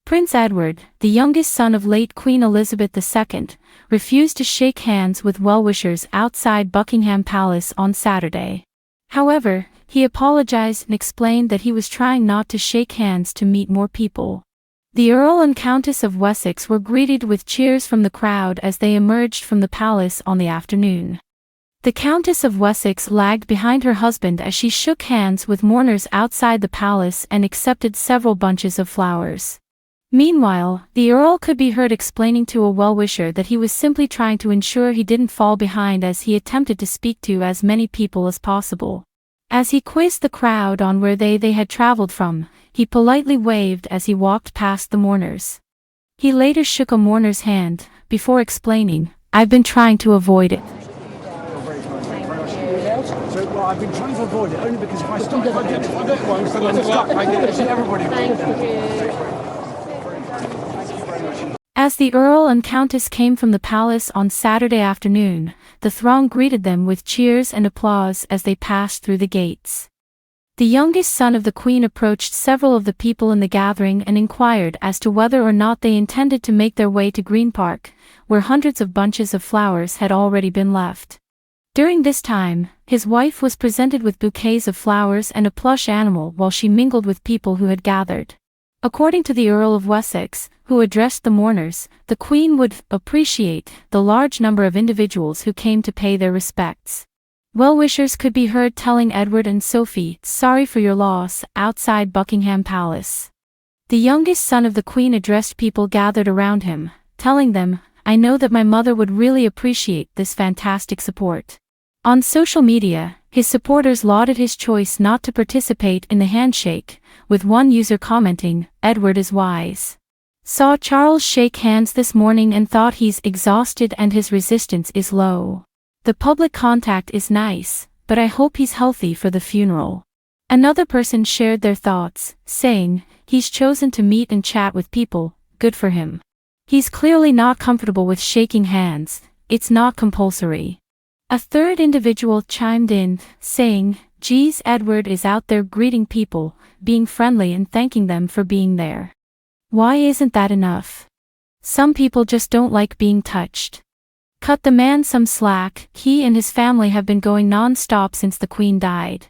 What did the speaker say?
Prince Edward, the youngest son of late Queen Elizabeth II, refused to shake hands with well-wishers outside Buckingham Palace on Saturday. However, he apologized and explained that he was trying not to shake hands to meet more people. The Earl and Countess of Wessex were greeted with cheers from the crowd as they emerged from the palace on the afternoon. The Countess of Wessex lagged behind her husband as she shook hands with mourners outside the palace and accepted several bunches of flowers. Meanwhile, the Earl could be heard explaining to a well-wisher that he was simply trying to ensure he didn't fall behind as he attempted to speak to as many people as possible. As he quizzed the crowd on where they had traveled from, he politely waved as he walked past the mourners. He later shook a mourner's hand, before explaining, "I've been trying to avoid it." I've been trying to avoid it only because if I stop, I get one, so I'm stuck. I get it to everybody. As the Earl and Countess came from the palace on Saturday afternoon, the throng greeted them with cheers and applause as they passed through the gates. The youngest son of the Queen approached several of the people in the gathering and inquired as to whether or not they intended to make their way to Green Park, where hundreds of bunches of flowers had already been left. During this time, his wife was presented with bouquets of flowers and a plush animal while she mingled with people who had gathered. According to the Earl of Wessex, who addressed the mourners, the Queen would appreciate the large number of individuals who came to pay their respects. Well-wishers could be heard telling Edward and Sophie, "Sorry for your loss," outside Buckingham Palace. The youngest son of the Queen addressed people gathered around him, telling them, "I know that my mother would really appreciate this fantastic support." On social media, his supporters lauded his choice not to participate in the handshake, with one user commenting, "Edward is wise. Saw Charles shake hands this morning and thought he's exhausted and his resistance is low. The public contact is nice, but I hope he's healthy for the funeral." Another person shared their thoughts, saying, "He's chosen to meet and chat with people, good for him. He's clearly not comfortable with shaking hands, it's not compulsory." A third individual chimed in, saying, "Geez, Edward is out there greeting people, being friendly and thanking them for being there. Why isn't that enough? Some people just don't like being touched. Cut the man some slack, he and his family have been going non-stop since the Queen died."